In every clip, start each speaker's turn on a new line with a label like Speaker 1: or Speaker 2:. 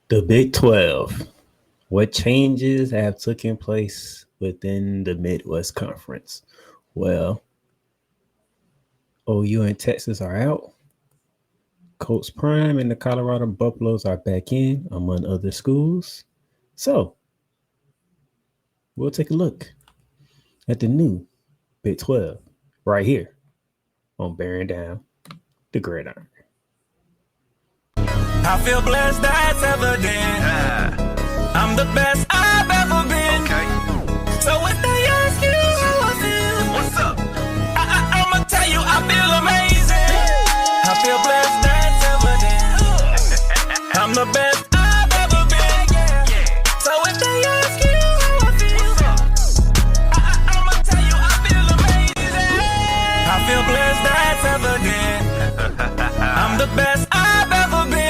Speaker 1: The Big 12. What changes have taken place within the Midwest Conference? Well, OU and Texas are out. Colts Prime and the Colorado Buffaloes are back in, among other schools. So, we'll take a look at the new Big 12 right here on Bearing Down the Gridiron.
Speaker 2: I feel blessed, that's evident. I'm the best I've ever been. Okay. So if they ask you how I feel, what's up? I'ma tell you I feel amazing. I feel blessed, that's evident. I'm the best I've ever been. So if they ask you how I feel, what's up? I'ma tell you I feel amazing. I feel blessed, that's evident. I'm the best I've ever been.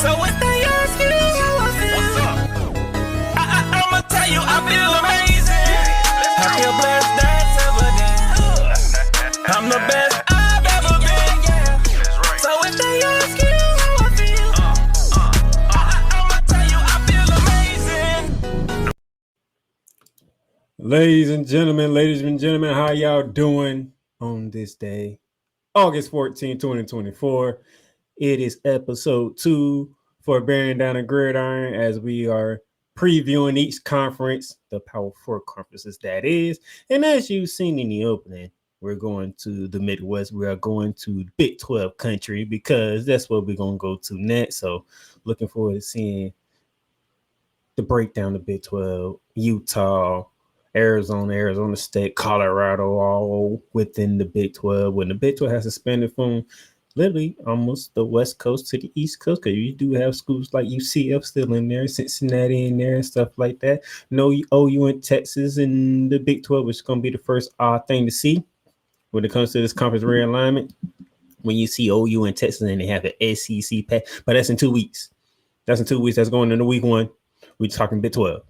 Speaker 2: So if they ask you how I feel, what's up? I'ma tell you I feel amazing. I feel blessed, that's evident. I'm the best I've ever been, yeah. So if they ask you how I feel, I'ma tell you I feel amazing.
Speaker 1: Ladies and gentlemen, how y'all doing on this day? August 14, 2024. It is episode 2 for Bearing Down the Gridiron as we are previewing each conference, the Power 4 conferences that is. And as you've seen in the opening, we're going to the Midwest. We are going to Big 12 country because that's what we're going to go to next. So looking forward to seeing the breakdown of Big 12, Utah, Arizona State, Colorado, all within the Big 12. When the Big 12 has suspended from literally almost the West Coast to the East Coast, because you do have schools like UCF still in there, Cincinnati in there, and stuff like that. No OU in Texas in the Big 12, which is going to be the first odd thing to see when it comes to this conference realignment. When you see OU in Texas and they have an SEC pack, but that's in 2 weeks. That's going into week 1. We're talking Big 12.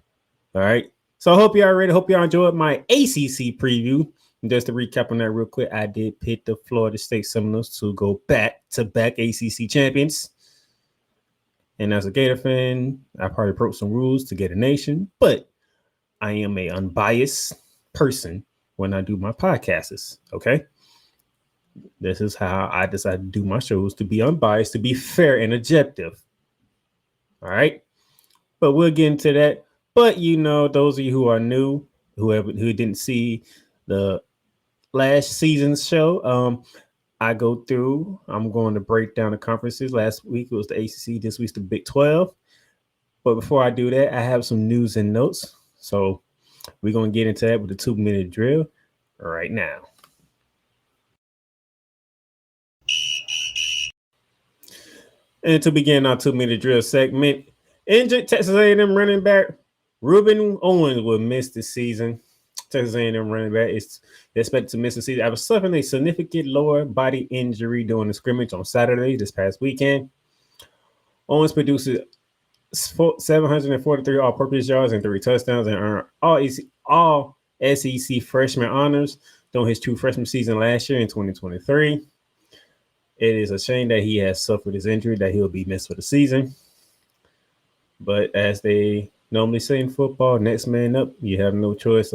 Speaker 1: All right. So I hope y'all ready. Hope y'all enjoyed my ACC preview. And just to recap on that real quick, I did pick the Florida State Seminoles to go back-to-back ACC champions. And as a Gator fan, I probably broke some rules to get a nation, but I am an unbiased person when I do my podcasts, okay? This is how I decide to do my shows, to be unbiased, to be fair and objective. All right? But we'll get into that. But, you know, those of you who are new, who didn't see the last season's show, I'm going to break down the conferences. Last week it was the ACC, this week's the Big 12. But before I do that, I have some news and notes. So we're going to get into that with the 2-minute drill right now. And to begin our 2-minute drill segment, injured Texas A&M running back Ruben Owens will miss the season. Texas A&M running back is expected to miss the season after suffering a significant lower body injury during the scrimmage on Saturday this past weekend. Owens produced 743 all-purpose yards and 3 touchdowns and earned all SEC freshman honors during his true freshman season last year in 2023. It is a shame that he has suffered his injury, that he'll be missed for the season. But as they normally say in football, next man up, you have no choice.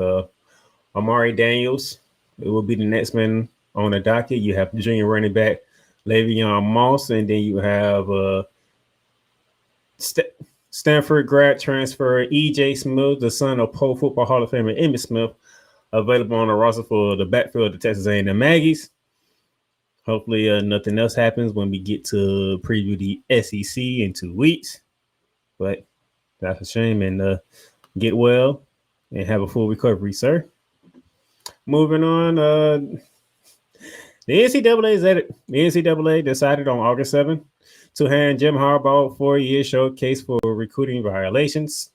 Speaker 1: Amari Daniels, it will be the next man on the docket. You have junior running back Le'Veon Moss, and then you have Stanford grad transfer E.J. Smith, the son of Pro Football Hall of Famer Emmitt Smith, available on the roster for the backfield of the Texas A&M Aggies. Hopefully nothing else happens when we get to preview the SEC in 2 weeks. But that's a shame, and get well and have a full recovery, sir. Moving on, the NCAA decided on August 7th to hand Jim Harbaugh a 4-year showcase for recruiting violations.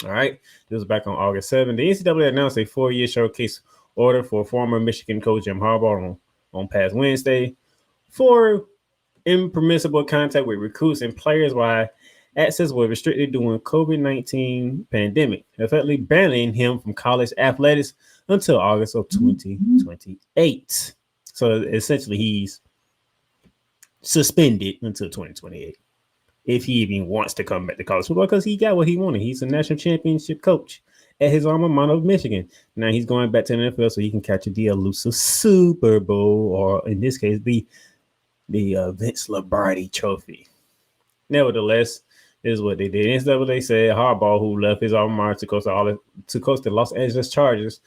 Speaker 1: All right, this was back on August 7th. The NCAA announced a 4-year showcase order for former Michigan coach Jim Harbaugh on past Wednesday for impermissible contact with recruits and players while access was restricted during COVID-19 pandemic, effectively banning him from college athletics until August of 2028. So essentially, he's suspended until 2028. if he even wants to come back to college football, because he got what he wanted. He's a national championship coach at his alma mater of Michigan. Now he's going back to the NFL so he can catch the elusive Super Bowl, or in this case, the Vince Lombardi Trophy. Nevertheless, this is what they did. Instead of what they said, Harbaugh, who left his alma mater to coach the Los Angeles Chargers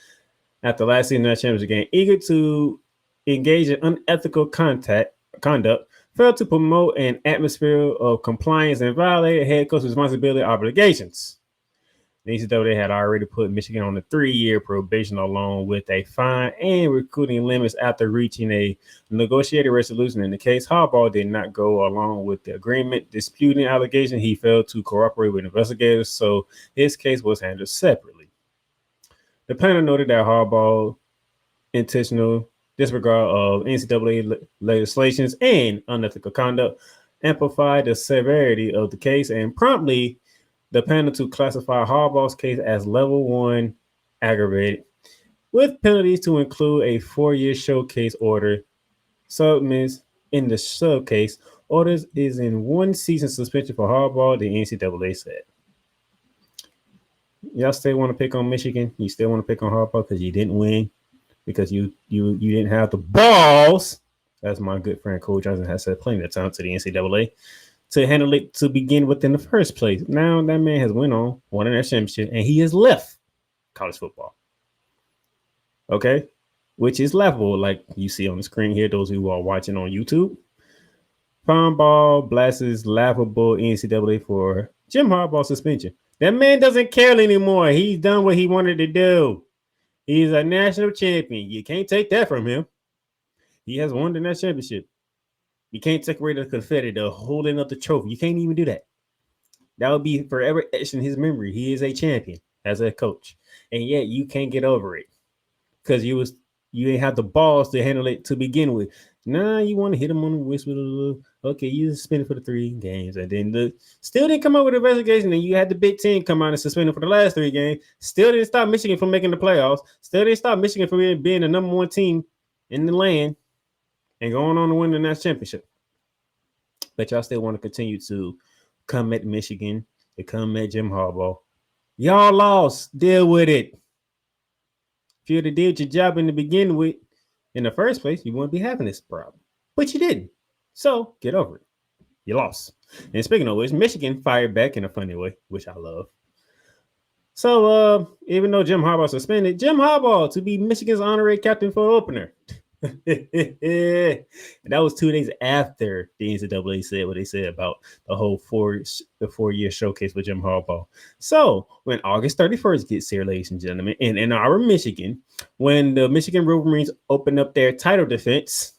Speaker 1: after last season that championship game, eager to engage in unethical conduct, failed to promote an atmosphere of compliance and violated head coach responsibility obligations. The NCAA had already put Michigan on a 3-year probation along with a fine and recruiting limits after reaching a negotiated resolution in the case. Harbaugh did not go along with the agreement, disputing allegations. He failed to cooperate with investigators, so his case was handled separately. The panel noted that Harbaugh's intentional disregard of NCAA legislations and unethical conduct amplified the severity of the case and promptly the panel to classify Harbaugh's case as level 1 aggravated, with penalties to include a 4-year showcase order. Submits in the showcase orders is in 1 season suspension for Harbaugh, the NCAA said. Y'all still want to pick on Michigan? You still want to pick on Harbaugh because you didn't win? Because you didn't have the balls, as my good friend Cole Johnson has said plenty of times to the NCAA, to handle it to begin with in the first place. Now that man has won a national championship, and he has left college football. Okay? Which is laughable, like you see on the screen here, those who are watching on YouTube. Farmball blasts laughable NCAA for Jim Harbaugh suspension. That man doesn't care anymore. He's done what he wanted to do. He's a national champion. You can't take that from him. He has won the national championship. You can't take away the confetti, the holding up the trophy. You can't even do that. That would be forever etched in his memory. He is a champion as a coach. And yet you can't get over it. Because you ain't have the balls to handle it to begin with. Nah, you want to hit him on the wrist with a little, okay, you suspended for the 3 games. And then still didn't come up with an investigation. And you had the Big Ten come out and suspend him for the last 3 games. Still didn't stop Michigan from making the playoffs. Still didn't stop Michigan from being the number 1 team in the land and going on to win the national championship. But y'all still want to continue to come at Michigan, to come at Jim Harbaugh. Y'all lost. Deal with it. If you'd have did your job in the first place, you wouldn't be having this problem. But you didn't. So get over it. You lost. And speaking of which, Michigan fired back in a funny way, which I love. So even though Jim Harbaugh suspended, Jim Harbaugh to be Michigan's honorary captain for opener. And that was 2 days after the NCAA said what they said about the whole 4-year showcase for Jim Harbaugh. So when August 31st gets here, ladies and gentlemen, in Ann Arbor, Michigan, when the Michigan Wolverines open up their title defense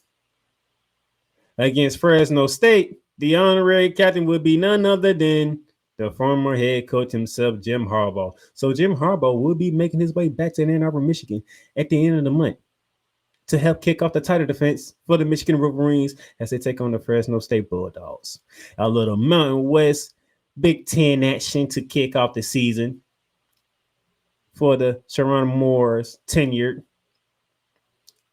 Speaker 1: against Fresno State, the honorary captain would be none other than the former head coach himself, Jim Harbaugh. So Jim Harbaugh will be making his way back to Ann Arbor, Michigan at the end of the month to help kick off the title defense for the Michigan Wolverines as they take on the Fresno State Bulldogs. A little Mountain West Big Ten action to kick off the season for the Sharon Moore's tenure,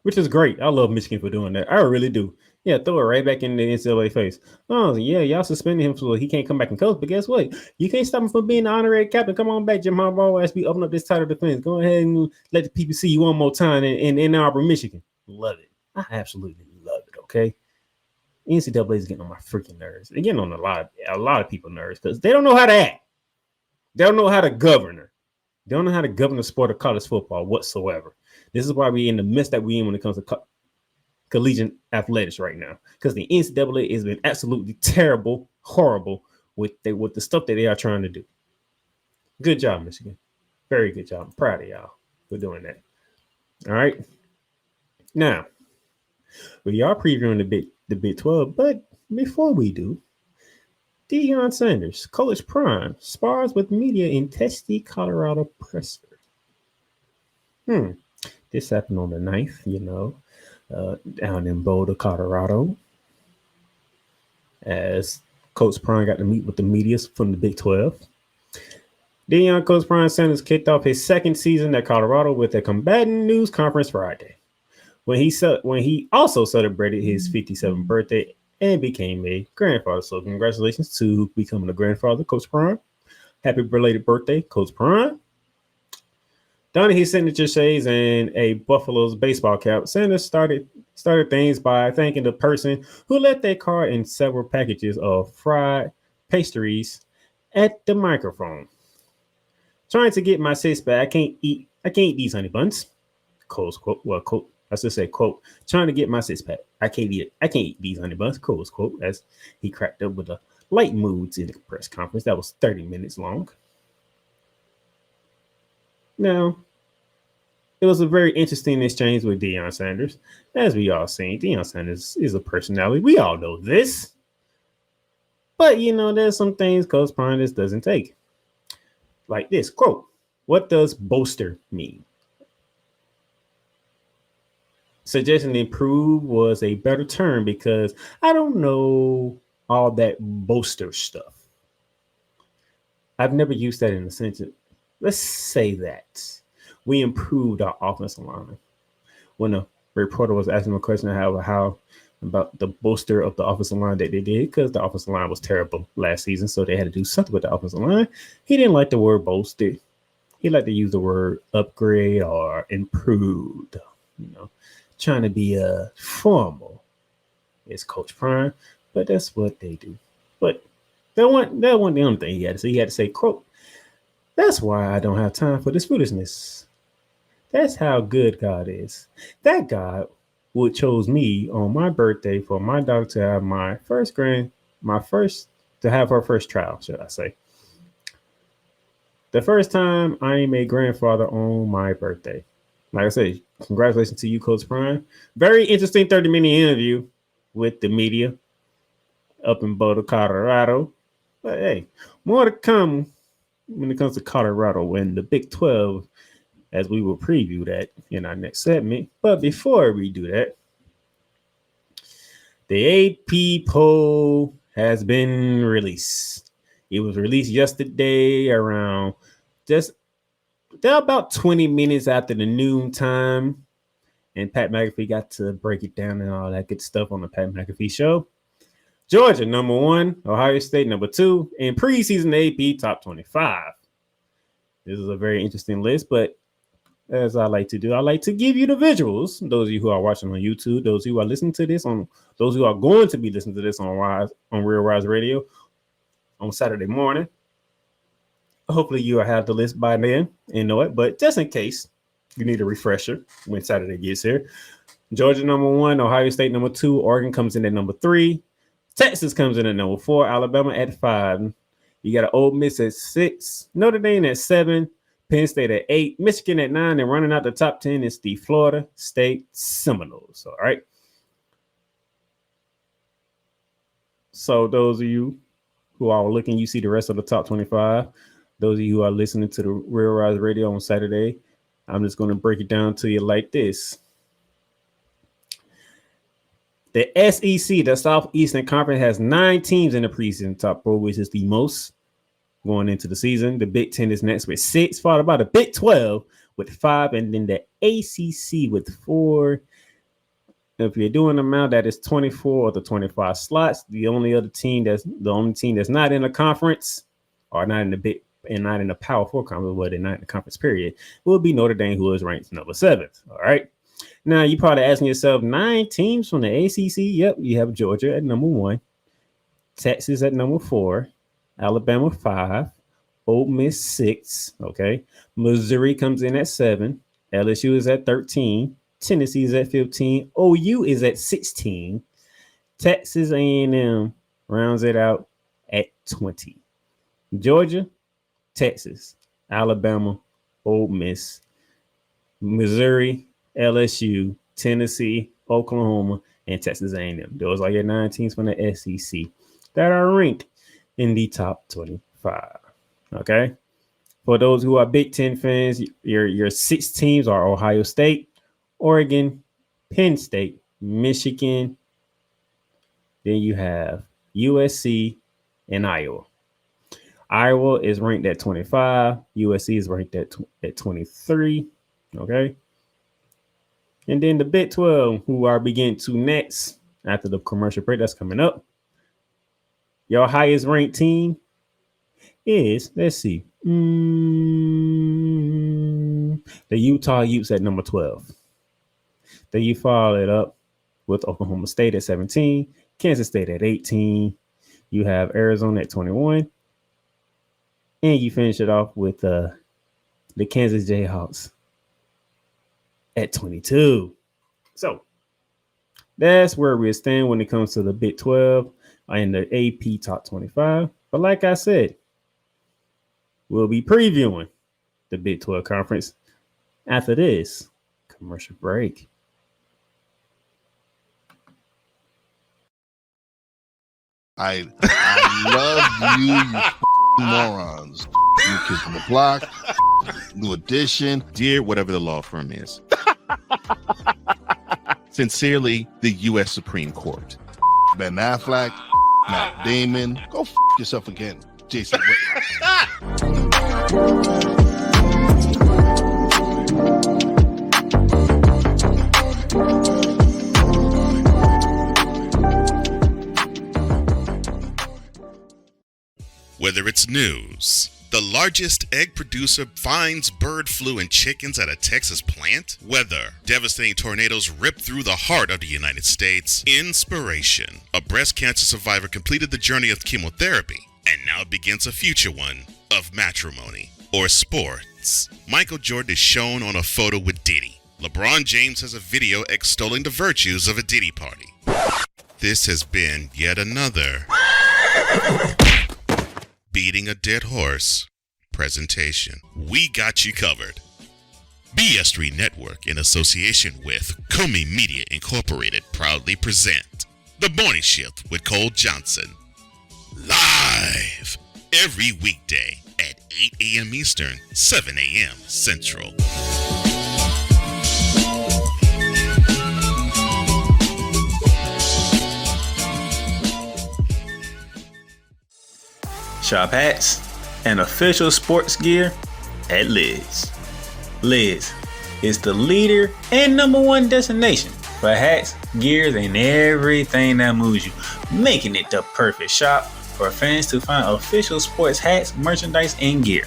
Speaker 1: which is great. I love Michigan for doing that. I really do. Yeah, throw it right back in the NCAA face. Oh, yeah, y'all suspended him so he can't come back and coach. But guess what? You can't stop him from being the honorary captain. Come on back, Jim Harbaugh, as we open up this title defense. Go ahead and let the people see you one more time in Ann Arbor, Michigan. Love it. I absolutely love it, okay? NCAA is getting on my freaking nerves. They're getting on a lot of people's nerves because they don't know how to act. They don't know how to govern her. They don't know how to govern the sport of college football whatsoever. This is why we're in the midst that we're in when it comes to collegiate athletics right now, because the NCAA has been absolutely terrible, horrible with the stuff that they are trying to do. Good job, Michigan. Very good job. I'm proud of y'all for doing that. All right. Now, we are previewing the Big 12, but before we do, Deion Sanders, College Prime, spars with media in testy Colorado presser. This happened on the 9th, down in Boulder, Colorado, as Coach Prime got to meet with the media from the Big 12. Deion Coach Prime Sanders kicked off his second season at Colorado with a combatant news conference Friday, when he also celebrated his 57th birthday and became a grandfather. So congratulations to becoming a grandfather, Coach Prime. Happy belated birthday, Coach Prime. Donning his signature shades and a Buffalo's baseball cap, Sanders started things by thanking the person who left their card in several packages of fried pastries at the microphone. Trying to get my six pack, I can't eat these honey buns. Close quote. Well, quote. I should say quote. Trying to get my six pack. I can't eat these honey buns. Close quote. As he cracked up with the light moods in the press conference that was 30 minutes long. Now, it was a very interesting exchange with Deion Sanders. As we all seen, Deion Sanders is a personality. We all know this. But, there's some things Coach Prime just doesn't take. Like this, quote, what does boaster mean? Suggesting improve was a better term because I don't know all that boaster stuff. I've never used that in a sentence. Let's say that we improved our offensive line. When a reporter was asking a question how about the bolster of the offensive line that they did, because the offensive line was terrible last season, so they had to do something with the offensive line. He didn't like the word bolster. He liked to use the word upgrade or improved. Trying to be formal. It's Coach Prime, but that's what they do. But that wasn't the only thing he had to say. He had to say, quote, that's why I don't have time for this foolishness. That's how good God is. That God would chose me on my birthday for my daughter to have her first child, should I say. The first time I am a grandfather on my birthday. Like I said, congratulations to you, Coach Prime. Very interesting 30-minute interview with the media up in Boulder, Colorado. But hey, more to come when it comes to Colorado and the Big 12, as we will preview that in our next segment. But before we do that, the AP poll has been released. It was released yesterday around about 20 minutes after the noon time. And Pat McAfee got to break it down and all that good stuff on the Pat McAfee show. Georgia, number 1. Ohio State, number 2. And preseason AP top 25. This is a very interesting list, but as I like to do, I like to give you the visuals. Those of you who are watching on YouTube, those who are listening to this those who are going to be listening to this on Real Rise Radio on Saturday morning. Hopefully you will have the list by then and know it, but just in case you need a refresher when Saturday gets here. Georgia, number 1. Ohio State, number 2. Oregon comes in at number 3. Texas comes in at number 4. Alabama at 5. You got an Ole Miss at 6. Notre Dame at 7. Penn State at 8. Michigan at 9. And running out the top 10 is the Florida State Seminoles. All right. So those of you who are looking, you see the rest of the top 25. Those of you who are listening to the Real Rise Radio on Saturday, I'm just going to break it down to you like this. The SEC, the Southeastern Conference, has 9 teams in the preseason top 4, which is the most going into the season. The Big 10 is next with 6, followed by the Big 12 with 5, and then the ACC with 4. If you're doing the amount, that is 24 of the 25 slots. The only team that's not in the conference, or not in the Big and not in the Power 4 conference, but not in the conference period, will be Notre Dame, who is ranked number 7th. All right. Now, you're probably asking yourself, 9 teams from the ACC? Yep, you have Georgia at number 1, Texas at number 4, Alabama 5, Ole Miss 6, okay? Missouri comes in at 7, LSU is at 13, Tennessee is at 15, OU is at 16, Texas A&M rounds it out at 20. Georgia, Texas, Alabama, Ole Miss, Missouri, LSU, Tennessee, Oklahoma, and Texas A&M. Those are your 9 teams from the SEC that are ranked in the top 25. Okay. For those who are Big Ten fans, your 6 teams are Ohio State, Oregon, Penn State, Michigan. Then you have USC and Iowa. Iowa is ranked at 25. USC is ranked at 23. Okay. And then the Big 12, who are beginning to next, after the commercial break that's coming up. Your highest ranked team is, let's see, the Utah Utes at number 12. Then you follow it up with Oklahoma State at 17, Kansas State at 18. You have Arizona at 21. And you finish it off with the Kansas Jayhawks at 22. So that's where we stand when it comes to the Big 12 in the AP Top 25. But like I said, we'll be previewing the Big 12 Conference after this commercial break.
Speaker 3: I love you morons. New Kids on the Block, New Edition.
Speaker 4: Dear whatever the law firm is. Sincerely, the U.S. Supreme Court.
Speaker 3: Ben Affleck, Matt Damon. Go yourself again, Jason Whitlock.
Speaker 4: Whether it's news, the largest egg producer finds bird flu in chickens at a Texas plant, weather, devastating tornadoes rip through the heart of the United States, inspiration, a breast cancer survivor completed the journey of chemotherapy, and now begins a future one of matrimony or sports. Michael Jordan is shown on a photo with Diddy. LeBron James has a video extolling the virtues of a Diddy party. This has been yet another beating a dead horse presentation. We got you covered. BS3 Network, in association with Comey Media Incorporated, proudly present The Morning Shift with Cole Johnson. Live every weekday at 8 a.m. Eastern, 7 a.m. Central.
Speaker 5: Shop hats and official sports gear at Liz. Liz is the leader and number one destination for hats, gears, and everything that moves you, making it the perfect shop for fans to find official sports hats, merchandise, and gear.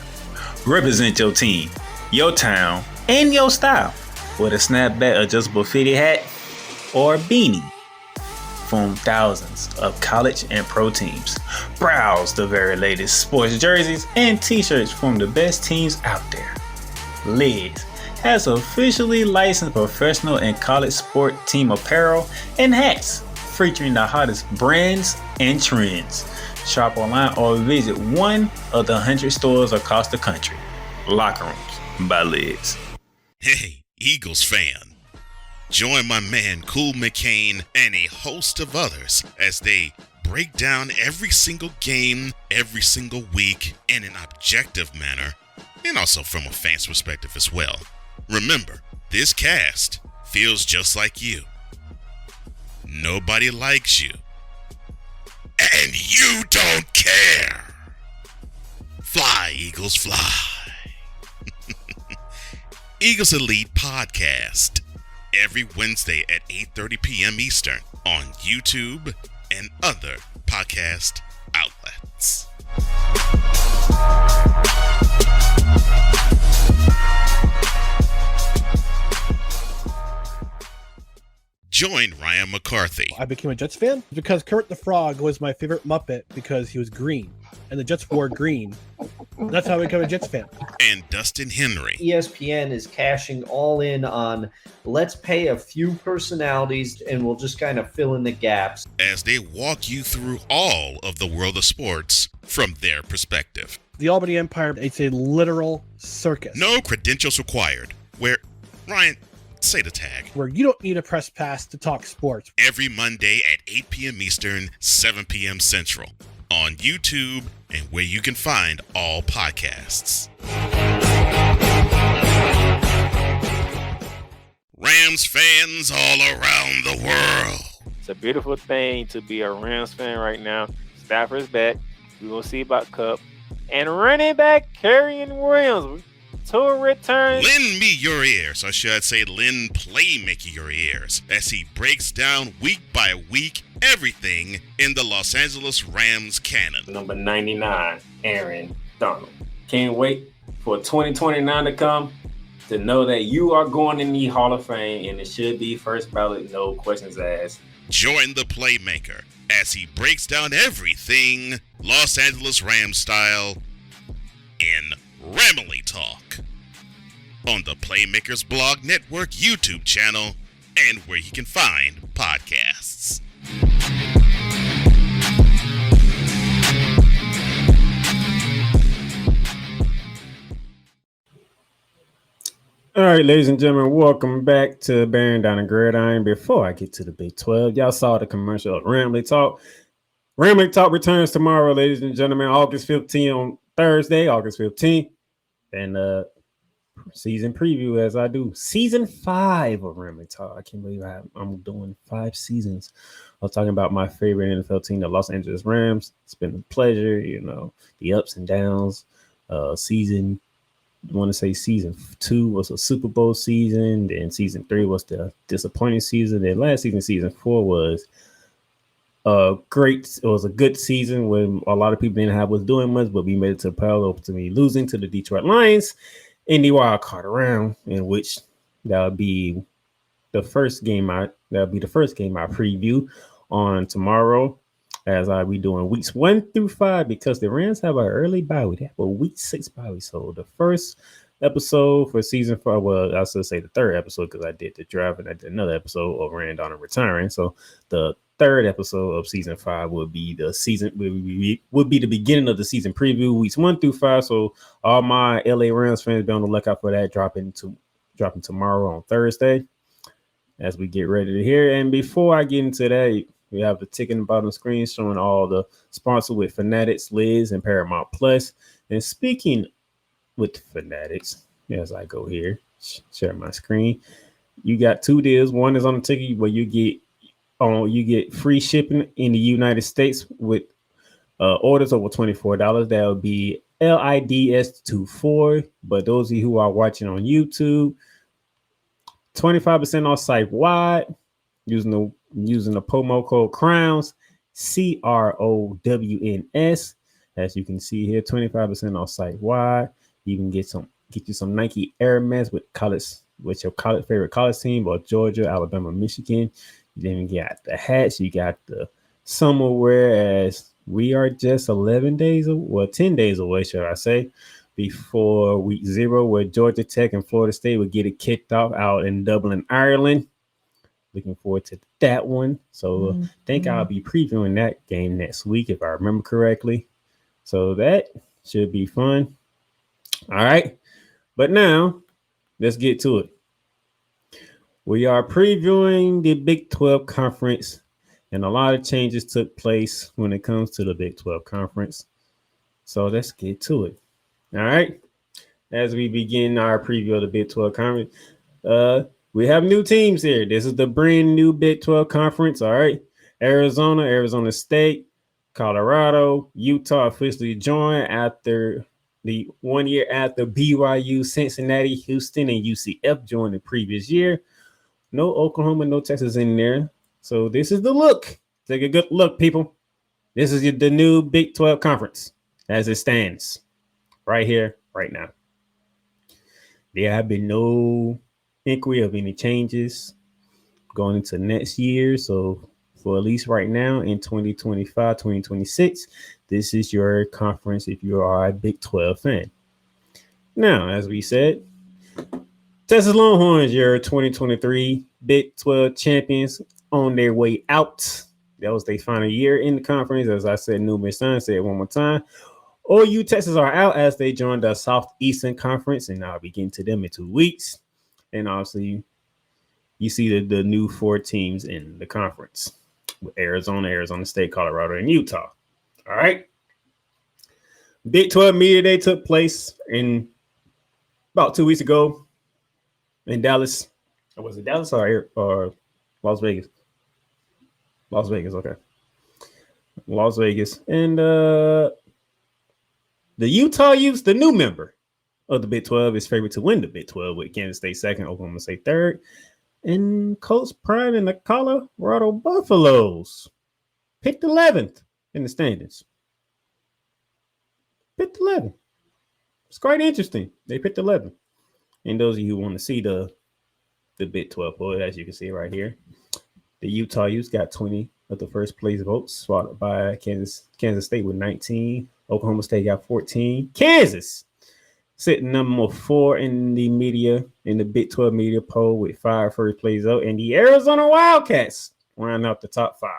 Speaker 5: Represent your team, your town, and your style with a snapback adjustable fitted hat or beanie from thousands of college and pro teams. Browse the very latest sports jerseys and t-shirts from the best teams out there. Liz has officially licensed professional and college sport team apparel and hats featuring the hottest brands and trends. Shop online or visit one of the 100 stores across the country. Locker Rooms by Liz.
Speaker 4: Hey, Eagles fan. Join my man Cool McCain and a host of others as they break down every single game, every single week in an objective manner, and also from a fan's perspective as well. Remember, this cast feels just like you. Nobody likes you. And you don't care. Fly, Eagles, fly. Eagles Elite Podcast. Every Wednesday at 8:30 p.m. Eastern on YouTube and other podcast outlets. Join Ryan McCarthy.
Speaker 6: I became a Jets fan because Kermit the Frog was my favorite Muppet because he was green, and the Jets wore green. That's how I became a Jets fan.
Speaker 4: And Dustin Henry.
Speaker 7: ESPN is cashing all in on let's pay a few personalities and we'll just kind of fill in the gaps.
Speaker 4: As they walk you through all of the world of sports from their perspective.
Speaker 6: The Albany Empire, it's a literal circus.
Speaker 4: No credentials required. Where, Ryan, say the tag.
Speaker 6: Where you don't need a press pass to talk sports.
Speaker 4: Every Monday at 8 p.m. Eastern, 7 p.m. Central. On YouTube and where you can find all podcasts. Rams fans all around the world.
Speaker 8: It's a beautiful thing to be a Rams fan right now. Stafford's back. We will see about Cup. And running back Kerryon Williams. to return.
Speaker 4: Lend me your ears, or should I say lend Playmaker your ears, as he breaks down week by week everything in the Los Angeles Rams canon.
Speaker 1: Number 99, Aaron Donald. Can't wait for 2029 to come to know that you are going in the Hall of Fame, and it should be first ballot, no questions asked.
Speaker 4: Join the Playmaker as he breaks down everything Los Angeles Rams style in Ramily Talk on the Playmakers Blog Network YouTube channel and where you can find podcasts.
Speaker 1: All right, ladies and gentlemen, welcome back to Bearing Down the Gridiron. Before I get to the Big 12, y'all saw the commercial of Ramily Talk. Ramily Talk returns tomorrow, ladies and gentlemen, August 15th on Thursday, August 15th. And season preview as I do. Season 5 of Ramily Talk. I can't believe I'm doing 5 seasons. I was talking about my favorite NFL team, the Los Angeles Rams. It's been a pleasure, the ups and downs. Season 2 was a Super Bowl season. Then season 3 was the disappointing season. Then last season 4 was great. It was a good season when a lot of people didn't have was doing much, but we made it to the playoffs, ultimately losing to the Detroit Lions in the wild card round, in which that would be the first game I preview on tomorrow, as I'll be doing weeks 1 through 5, because the Rams have an early bye week. They have a week 6 bye week. So the first episode for season 5, well, I should say the third episode, because I did the draft and I did another episode of Rand on retiring. So the third episode of season 5 will be the beginning of the season preview, weeks 1 through 5. So all my LA Rams fans be on the lookout for that dropping tomorrow on Thursday, as we get ready to hear. And before I get into that, we have the tick in the bottom screen showing all the sponsors with Fanatics, Liz, and Paramount Plus. And speaking with Fanatics, as I go here, share my screen, you got 2 deals. One is on the ticket where you get free shipping in the United States with orders over $24. That would be LIDS24. But those of you who are watching on YouTube, 25% off site wide using the promo code CROWNS, CROWNS. As you can see here, 25% off site wide. You can get you some Nike Air Max with your favorite college team, or Georgia, Alabama, Michigan. Then you got the hats, you got the summer wear, as we are just 10 days away, should I say, before week 0, where Georgia Tech and Florida State will get it kicked off out in Dublin, Ireland. Looking forward to that one. So I think I'll be previewing that game next week, if I remember correctly. So that should be fun. All right. But now let's get to it. We are previewing the Big 12 Conference, and a lot of changes took place when it comes to the Big 12 Conference. So let's get to it. All right. As we begin our preview of the Big 12 Conference, we have new teams here. This is the brand new Big 12 Conference. All right. Arizona State, Colorado, Utah officially joined after the 1 year after BYU, Cincinnati, Houston, and UCF joined the previous year. No Oklahoma, no Texas in there. So this is the look. Take a good look, people. This is the new Big 12 Conference as it stands right here, right now. There have been no inquiry of any changes going into next year. So for at least right now in 2025, 2026, this is your conference if you are a Big 12 fan. Now, as we said, Texas Longhorns, your 2023 Big 12 champions, on their way out. That was their final year in the conference. As I said numerous times, say it one more time. OU Texas are out as they joined the Southeastern Conference, and I'll be getting to them in 2 weeks. And obviously, you see the new 4 teams in the conference with Arizona State, Colorado, and Utah. All right. Big 12 Media Day took place in about 2 weeks ago in Dallas. Or was it Dallas or Las Vegas? Las Vegas, okay. Las Vegas. And the Utah Utes, the new member, of the Big 12 is favored to win the Big 12 with Kansas State second, Oklahoma State third, and Coach Prime and the Colorado Buffaloes picked 11th in the standings. Picked 11. It's quite interesting. They picked 11. And those of you who want to see the Big 12 board, as you can see right here, the Utah Utes got 20 of the first place votes, followed by Kansas State with 19. Oklahoma State got 14. Kansas sitting number 4 in the Big 12 media poll with 5 first place votes. And the Arizona Wildcats round out the top 5.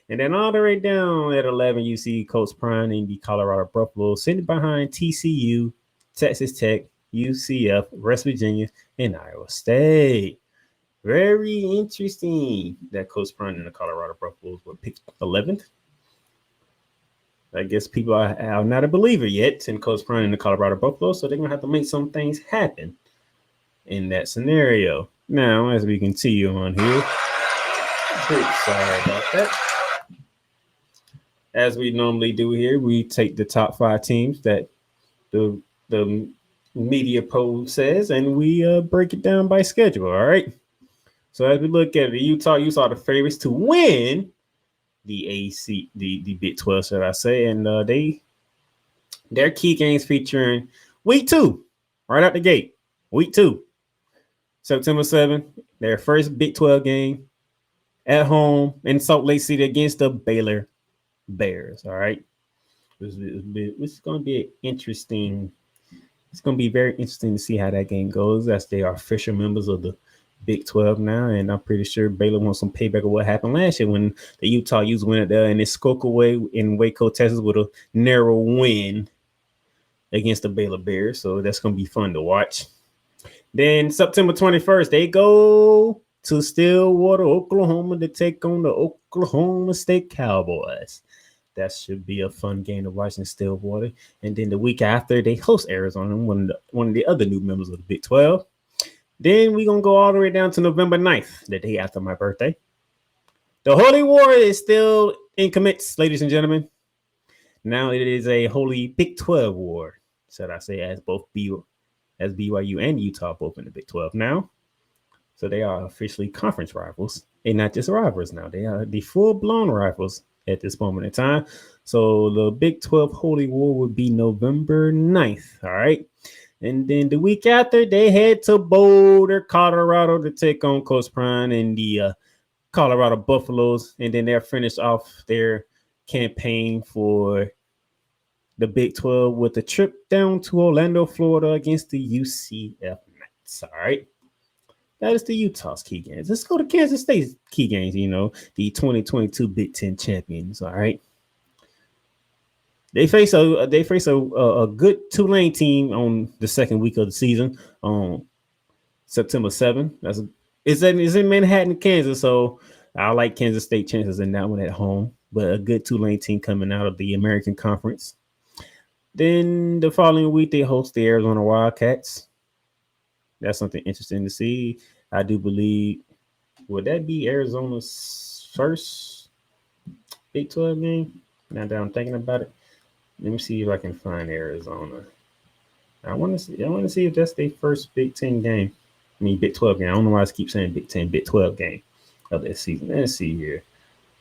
Speaker 1: And then all the way down at 11, you see Coach Prime and the Colorado Buffaloes sitting behind TCU, Texas Tech, UCF, West Virginia, and Iowa State. Very interesting that Coach Prime and the Colorado Buffaloes were picked 11th. I guess people are not a believer yet in Coach Prime and the Colorado Buffaloes, so they're going to have to make some things happen in that scenario. Now, as we continue on here, sorry about that. As we normally do here, we take the top 5 teams that the media poll says, and we break it down by schedule, all right? So as we look at the Utah the favorites to win the Big 12, should I say, and their key games featuring week 2, right out the gate, week 2, September 7th, their first Big 12 game at home in Salt Lake City against the Baylor Bears. All right, this is going to be interesting. It's going to be very interesting to see how that game goes, as they are official members of the Big 12 now, and I'm pretty sure Baylor wants some payback of what happened last year when the Utah Utes went out there and they skulk away in Waco, Texas, with a narrow win against the Baylor Bears. So that's going to be fun to watch. Then September 21st, they go to Stillwater, Oklahoma, to take on the Oklahoma State Cowboys. That should be a fun game to watch in Stillwater. And then the week after, they host Arizona, one of the other new members of the Big 12. Then we're going to go all the way down to November 9th, the day after my birthday. The Holy War is still in commits, ladies and gentlemen. Now it is a Holy Big 12 War, should I say, as BYU and Utah both in the Big 12 now. So they are officially conference rivals, and not just rivals now. They are the full-blown rivals at this moment in time. So the Big 12 Holy War would be November 9th, all right? And then the week after, they head to Boulder, Colorado to take on Coach Prime and the Colorado Buffaloes. And then they'll finish off their campaign for the Big 12 with a trip down to Orlando, Florida against the UCF Knights, all right? That is the Utah's key games. Let's go to Kansas State's key games, the 2022 Big Ten champions, all right? They face a good Tulane team on the second week of the season on September 7th. It's in Manhattan, Kansas, so I like Kansas State chances in that one at home, but a good Tulane team coming out of the American Conference. Then the following week, they host the Arizona Wildcats. That's something interesting to see. I do believe, would that be Arizona's first Big 12 game? Now that I'm thinking about it, let me see if I can find Arizona. I want to see if that's their first Big 10 game. I mean, Big 12 game. I don't know why I keep saying Big 10, Big 12 game of this season. Let's see here.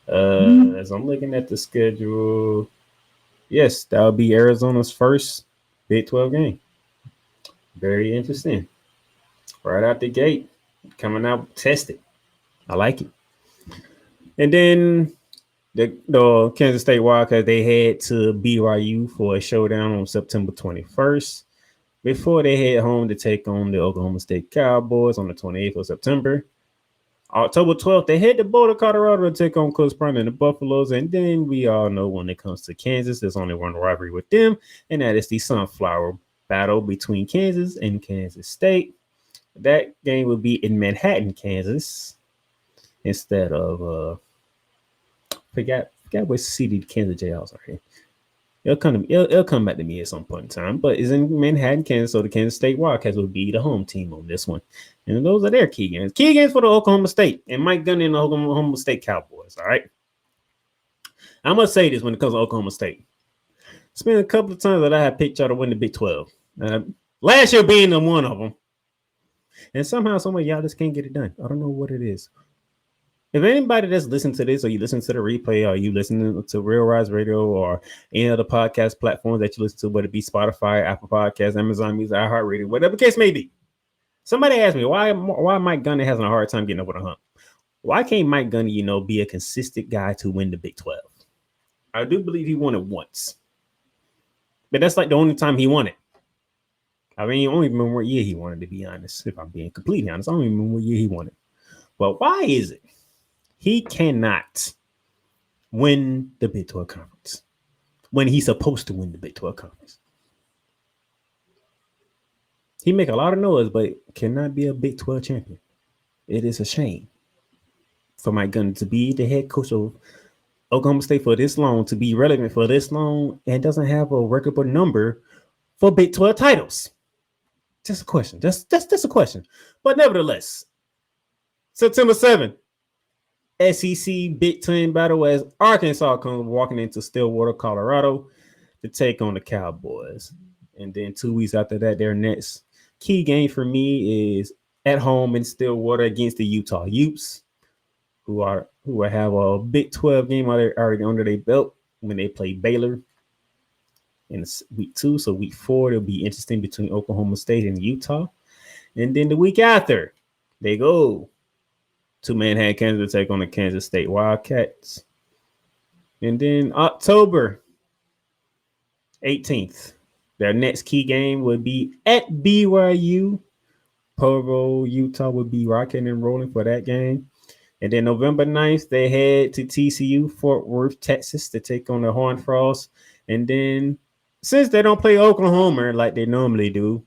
Speaker 1: As I'm looking at the schedule, yes, that would be Arizona's first Big 12 game. Very interesting. Right out the gate, coming out tested. I like it. And then the Kansas State Wildcats, they head to BYU for a showdown on September 21st before they head home to take on the Oklahoma State Cowboys on the 28th of September. October 12th, they head to Boulder, Colorado to take on Coach Prime and the Buffaloes. And then we all know when it comes to Kansas, there's only one rivalry with them, and that is the Sunflower Battle between Kansas and Kansas State. That game will be in Manhattan, Kansas, instead of forgot what city Kansas Jayhawks are in. It'll come back to me at some point in time, but it's in Manhattan, Kansas, so the Kansas State Wildcats will be the home team on this one. And those are their key games. Key games for the Oklahoma State and Mike Gundy and the Oklahoma State Cowboys, all right? I must say this when it comes to Oklahoma State. It's been a couple of times that I have picked y'all to win the Big 12. Last year being the one of them. And somehow, some of y'all just can't get it done. I don't know what it is. If anybody that's listening to this, or you listen to the replay, or you listen to Real Rise Radio, or any other podcast platforms that you listen to, whether it be Spotify, Apple Podcasts, Amazon Music, iHeartRadio, whatever the case may be. Somebody asked me why Mike Gundy having a hard time getting over the hump. Why can't Mike Gundy, be a consistent guy to win the Big 12? I do believe he won it once, but that's like the only time he won it. I mean, I don't even remember what year he won it, to be honest. If I'm being completely honest, I don't even remember what year he won it. But why is it he cannot win the Big 12 Conference when he's supposed to win the Big 12 Conference? He make a lot of noise, but cannot be a Big 12 champion. It is a shame for Mike Gundy to be the head coach of Oklahoma State for this long, to be relevant for this long, and doesn't have a workable number for Big 12 titles. Just a question. That's a question. But nevertheless, September 7th, SEC Big Ten battle as Arkansas comes walking into Stillwater, Colorado to take on the Cowboys. And then 2 weeks after that, their next key game for me is at home in Stillwater against the Utah Utes, who have a Big 12 game already under their belt when they play Baylor in week 2. So week 4, it'll be interesting between Oklahoma State and Utah. And then the week after, they go to Manhattan, Kansas to take on the Kansas State Wildcats. And then October 18th, their next key game would be at BYU. Provo, Utah would be rocking and rolling for that game. And then November 9th, they head to TCU, Fort Worth, Texas to take on the Horned Frogs. And then since they don't play Oklahoma like they normally do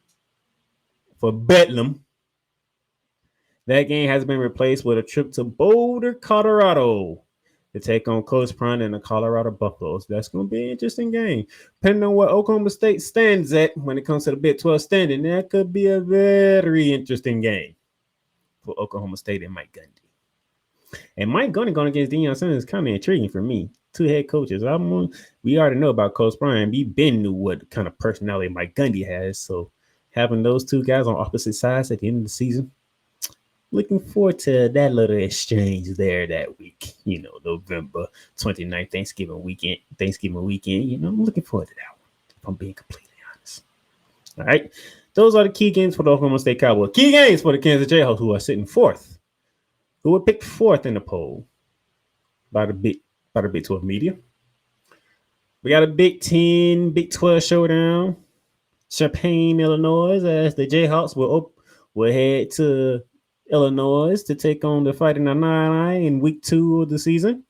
Speaker 1: for Bedlam, that game has been replaced with a trip to Boulder, Colorado to take on Coach Prime and the Colorado Buffaloes. That's going to be an interesting game. Depending on what Oklahoma State stands at when it comes to the Big 12 standing, that could be a very interesting game for Oklahoma State and Mike Gundy. And Mike Gundy going against Deion Sanders is kind of intriguing for me. 2 head coaches. We already know about Coach Prime. We been knew what kind of personality Mike Gundy has. So having those 2 guys on opposite sides at the end of the season, looking forward to that little exchange there that week. November 29th, Thanksgiving weekend. I'm looking forward to that one, if I'm being completely honest. All right. Those are the key games for the Oklahoma State Cowboys. Key games for the Kansas Jayhawks, who are sitting 4th. Who were picked 4th in the poll by the Big 12 media. We got a Big 10, Big 12 showdown. Champaign, Illinois, as the Jayhawks will head to Illinois to take on the Fighting Illini in week 2 of the season.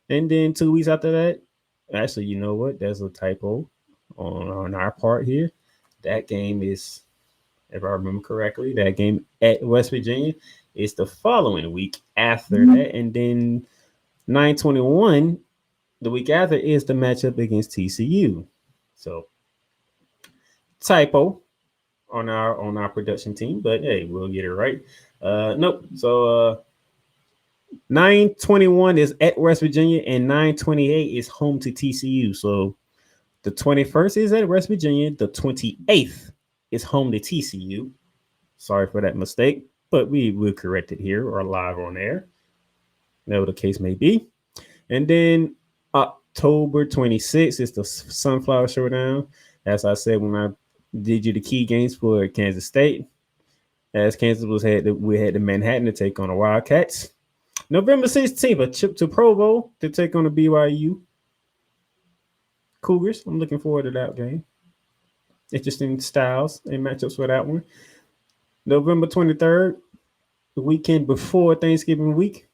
Speaker 1: And then 2 weeks after that, actually, you know what? There's a typo on our part here. That game is, if I remember correctly, that game at West Virginia is the following week after that. And then 9/21, the week after, is the matchup against TCU. So typo on our production team, but hey, we'll get it right. Nope. So 9/21 is at West Virginia, and 9/28 is home to TCU. So the 21st is at West Virginia. The 28th is home to TCU. Sorry for that mistake, but we will correct it here or live on air, whatever the case may be. And then October 26th is the Sunflower Showdown. As I said when I did you the key games for Kansas State, as Kansas we had the Manhattan to take on the Wildcats. November 16th, a trip to Provo to take on the BYU Cougars. I'm looking forward to that game. Interesting styles and matchups for that one. November 23rd, the weekend before Thanksgiving week,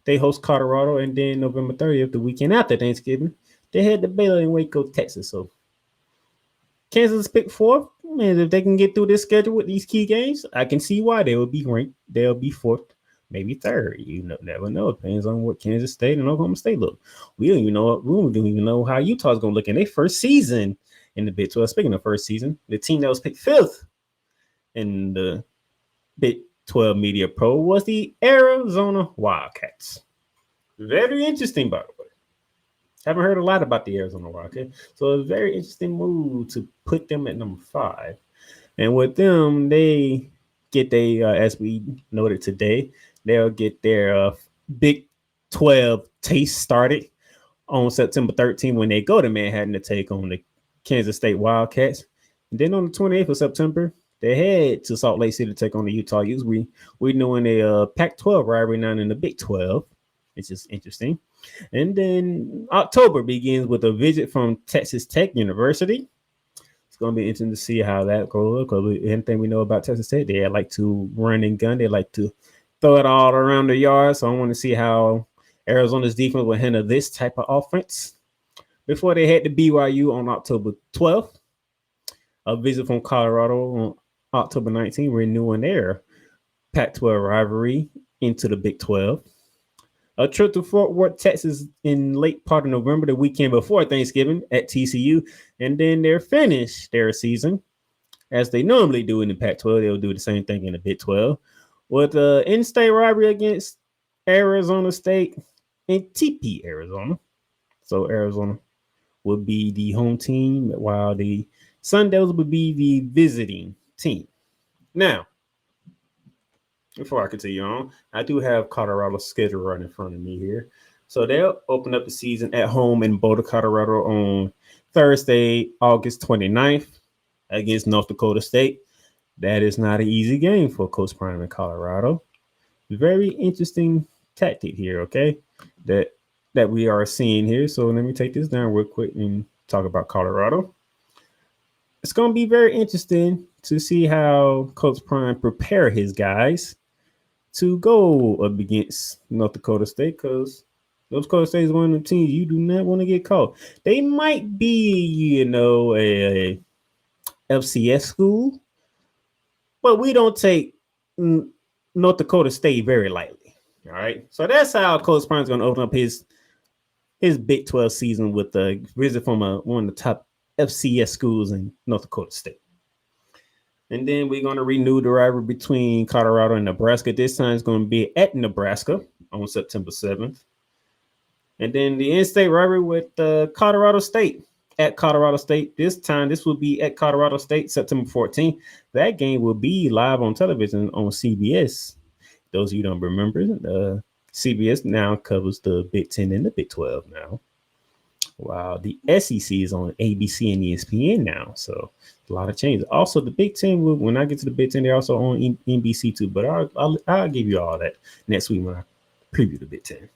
Speaker 1: they host Colorado, and then November 30th, the weekend after Thanksgiving, they head to Baylor in Waco, Texas. So Kansas picked 4th, and if they can get through this schedule with these key games, I can see why they will be ranked. They'll be 4th, maybe 3rd. Never know. It depends on what Kansas State and Oklahoma State look. We don't even know how Utah's going to look in their first season in the Big 12. Speaking of first season, the team that was picked 5th in the Big 12 Media Pro was the Arizona Wildcats. Very interesting, by the way. Haven't heard a lot about the Arizona Wildcats, so a very interesting move to put them at number 5. And with them, they get as we noted today, they'll get their Big 12 taste started on September 13th when they go to Manhattan to take on the Kansas State Wildcats. And then on the 28th of September, they head to Salt Lake City to take on the Utah Utes. We're doing a Pac-12 rivalry now in the Big 12. It's just interesting. And then October begins with a visit from Texas Tech University. It's going to be interesting to see how that goes. Because anything we know about Texas Tech, they like to run and gun. They like to throw it all around the yard. So I want to see how Arizona's defense will handle this type of offense. Before they head to BYU on October 12th, a visit from Colorado on October 19th, renewing their Pac-12 rivalry into the Big 12. A trip to Fort Worth, Texas in late part of November, the weekend before Thanksgiving at TCU. And then they're finished their season, as they normally do in the Pac-12. They'll do the same thing in the Big 12 with an in-state rivalry against Arizona State in Tempe, Arizona. So Arizona would be the home team, while the Sun Devils would be the visiting team. Now, before I continue on, I do have Colorado's schedule right in front of me here. So they'll open up the season at home in Boulder, Colorado on Thursday, August 29th against North Dakota State. That is not an easy game for Coach Prime in Colorado. Very interesting tactic here, okay, that we are seeing here. So let me take this down real quick and talk about Colorado. It's going to be very interesting to see how Coach Prime prepare his guys to go up against North Dakota State, because North Dakota State is one of the teams you do not want to get caught. They might be, a FCS school, but we don't take North Dakota State very lightly. All right, so that's how Coach Prime is going to open up his Big 12 season with a visit from one of the top FCS schools in North Dakota State. And then we're going to renew the rivalry between Colorado and Nebraska. This time it's going to be at Nebraska on September 7th. And then the in-state rivalry with Colorado State at Colorado State. This will be at Colorado State, September 14th. That game will be live on television on CBS. Those of you don't remember, CBS now covers the Big 10 and the Big 12 now. Wow, the SEC is on ABC and ESPN now, so a lot of changes. Also, the Big 10, when I get to the Big 10, they're also on NBC too, but I'll give you all that next week when I preview the Big 10.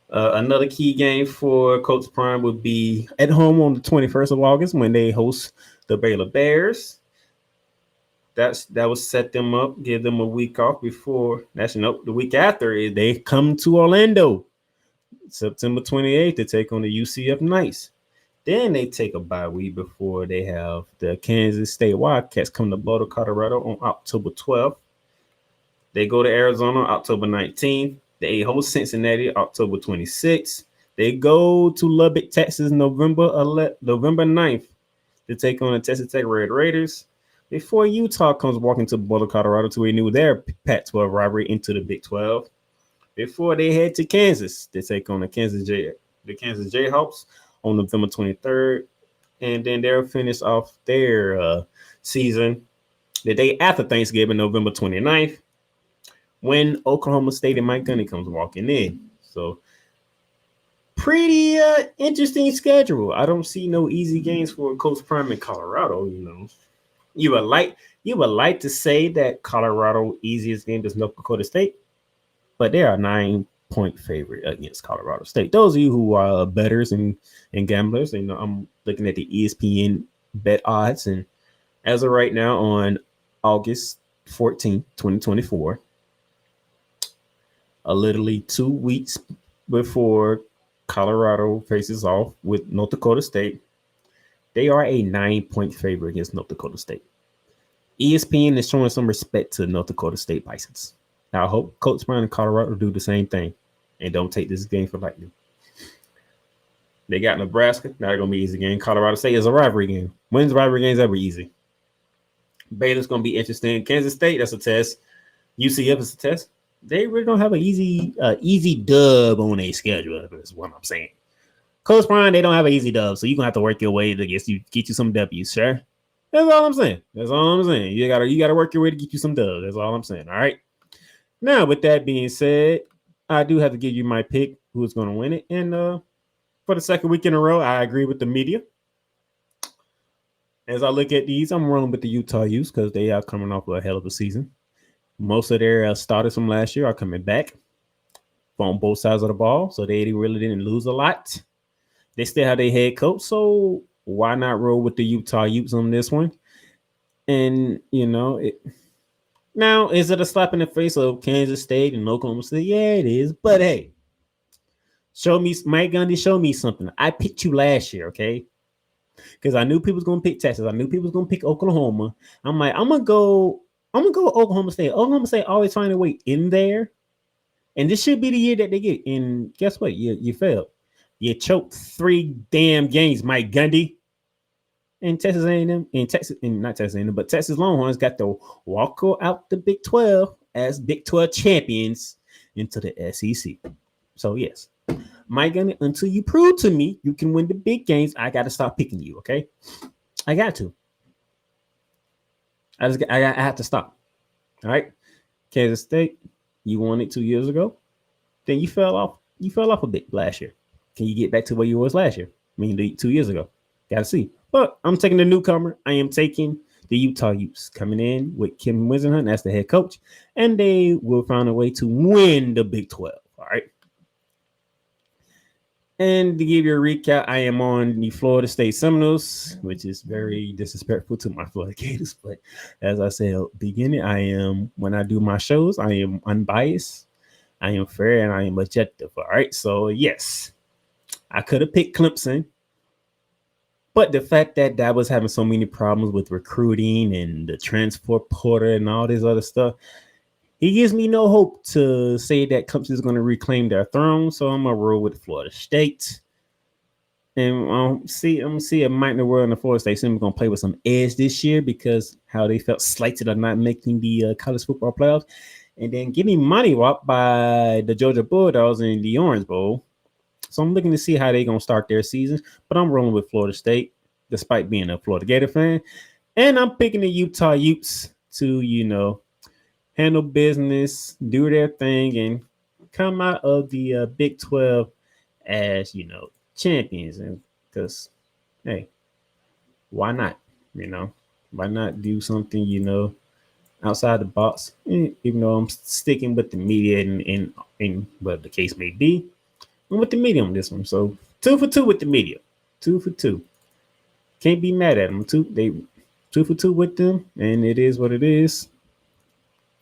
Speaker 1: Another key game for Coach Prime would be at home on the 21st of August when they host the Baylor Bears. That will set them up, give them a week off before. The week after they come to Orlando, September 28th, to take on the UCF Knights. Then they take a bye week before they have the Kansas State Wildcats come to Boulder, Colorado on October 12th. They go to Arizona October 19th. They host Cincinnati October 26th. They go to Lubbock, Texas, November 9th to take on the Texas Tech Red Raiders before Utah comes walking to Boulder, Colorado to renew their Pac-12 rivalry into the Big 12. Before they head to Kansas to take on the Kansas Jayhawks on November 23rd. And then they'll finish off their season the day after Thanksgiving, November 29th, when Oklahoma State and Mike Gundy comes walking in. So pretty interesting schedule. I don't see no easy games for Coach Prime in Colorado. You would like to say that Colorado easiest game is North Dakota State, but they are 9-point favorite against Colorado State. Those of you who are bettors and gamblers, I'm looking at the ESPN bet odds, and as of right now on August 14th, 2024, literally 2 weeks before Colorado faces off with North Dakota State, they are a 9-point favorite against North Dakota State. ESPN is showing some respect to North Dakota State Bisons. Now, I hope Coach Brown and Colorado do the same thing and don't take this game for lightly. They got Nebraska. Not going to be an easy game. Colorado State is a rivalry game. Wins rivalry games ever easy. Baylor's going to be interesting. Kansas State, that's a test. UCF is a test. They really don't have an easy dub on their schedule, is what I'm saying. Coach Brown, they don't have an easy dub, so you're going to have to work your way to get you some W's, sure? That's all I'm saying. That's all I'm saying. You gotta work your way to get you some dubs. That's all I'm saying. All right. Now, with that being said, I do have to give you my pick who's going to win it. And for the second week in a row, I agree with the media. As I look at these, I'm rolling with the Utah Utes because they are coming off a hell of a season. Most of their starters from last year are coming back on both sides of the ball, so they really didn't lose a lot. They still have their head coach, so why not roll with the Utah Utes on this one? And, now, is it a slap in the face of Kansas State and Oklahoma State? Yeah, it is. But hey, Mike Gundy, show me something. I picked you last year, okay? Because I knew people was gonna pick Texas. I knew people was gonna pick Oklahoma. I'm like, I'm gonna go Oklahoma State. Oklahoma State always find a way in there. And this should be the year that they get. And guess what? You failed. You choked 3 damn games, Mike Gundy. And Texas A&M, not Texas A&M, but Texas Longhorns got to walk out the Big 12 as Big 12 champions into the SEC. So yes, Mike Gundy, until you prove to me you can win the big games, I got to stop picking you. Okay, I got to. I have to stop. All right, Kansas State, you won it 2 years ago. Then you fell off. You fell off a bit last year. Can you get back to where you was last year? I mean, 2 years ago. Got to see. But I'm taking the newcomer. I am taking the Utah Utes coming in with Kim Wisenhunt as the head coach, and they will find a way to win the Big 12. All right. And to give you a recap, I am on the Florida State Seminoles, which is very disrespectful to my Florida Gators. But as I said at the beginning, when I do my shows, I am unbiased, I am fair, and I am objective. All right. So yes, I could have picked Clemson. But the fact that I was having so many problems with recruiting and the transfer portal and all this other stuff, he gives me no hope to say that Clemson is going to reclaim their throne. So I'm going to roll with Florida State. And I'm going to see if Mike Norwell and the Florida State Seminoles going to play with some edge this year because how they felt slighted of not making the college football playoffs. And then give me money walk by the Georgia Bulldogs in the Orange Bowl. So I'm looking to see how they're going to start their season. But I'm rolling with Florida State, despite being a Florida Gator fan. And I'm picking the Utah Utes to, handle business, do their thing, and come out of the Big 12 as, champions. And because, hey, why not? Why not do something, outside the box? Even though I'm sticking with the media and what the case may be. I'm with the media on this one. So 2 for 2 with the media. 2 for 2. Can't be mad at them. 2 for 2 with them, and it is what it is.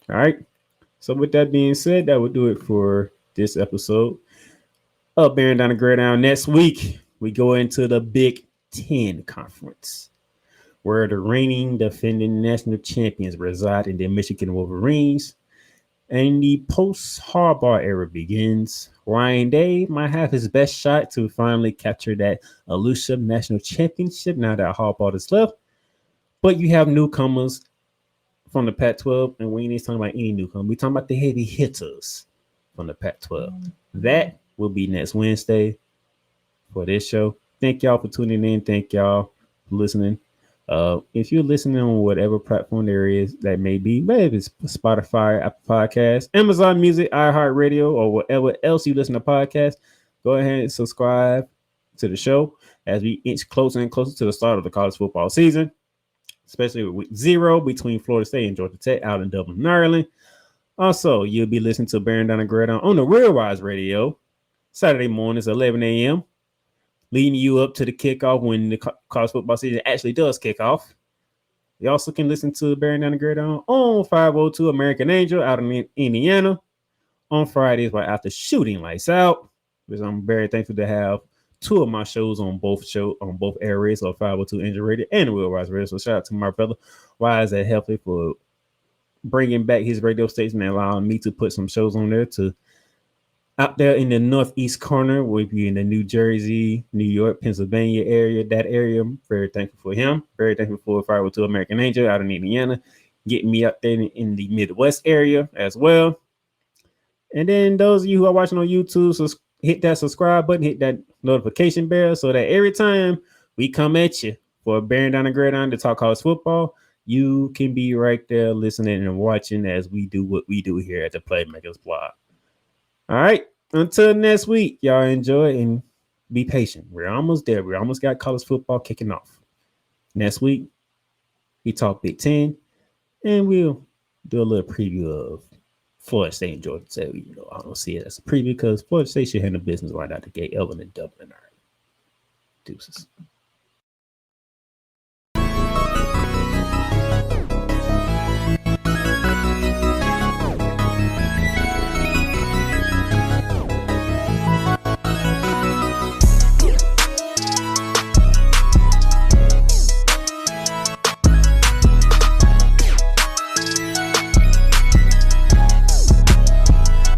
Speaker 1: All right. So with that being said, that would do it for this episode of Bearing Down the Gridiron. Next week, we go into the Big XI Conference, where the reigning defending national champions reside in the Michigan Wolverines. And the post-Harbaugh era begins. Ryan Day might have his best shot to finally capture that elusive national championship now that Harbaugh is left. But you have newcomers from the Pac-12, and we ain't talking about any newcomer. We're talking about the heavy hitters from the Pac-12. That will be next Wednesday for this show. Thank y'all for tuning in. Thank y'all for listening. If you're listening on whatever platform there is that may be, maybe it's Spotify, Apple Podcasts, Amazon Music, iHeartRadio, or whatever else you listen to podcasts, go ahead and subscribe to the show as we inch closer and closer to the start of the college football season, especially with week 0 between Florida State and Georgia Tech out in Dublin, Ireland. Also, you'll be listening to Bearing Down the Gridiron on the Real Wise Radio, Saturday mornings, 11 a.m., leading you up to the kickoff when the college football season actually does kick off. You also can listen to Bearing Down the Gridiron on 502 American Angel out in Indiana on Fridays right after Shooting Lights Out, which I'm very thankful to have 2 of my shows on both areas of 502 Angel Radio and Will Rise Radio. So shout out to my brother Wise at Healthy for bringing back his radio station and allowing me to put some shows on there to out there in the northeast corner, with you in the New Jersey, New York, Pennsylvania area, that area. I'm very thankful for him. Very thankful for 502 American Angel out in Indiana, getting me up there in the Midwest area as well. And then those of you who are watching on YouTube, so hit that subscribe button, hit that notification bell so that every time we come at you for Bearing Down the Gridiron to talk college football, you can be right there listening and watching as we do what we do here at the Playmakers Blog. All right. Until next week, y'all enjoy and be patient. We're almost there. We almost got college football kicking off. Next week, we talk Big Ten, and we'll do a little preview of Florida State and Georgia Tech. You know, I don't see it as a preview because Florida State should handle business right out the gate, other than Dublin. All right. Deuces.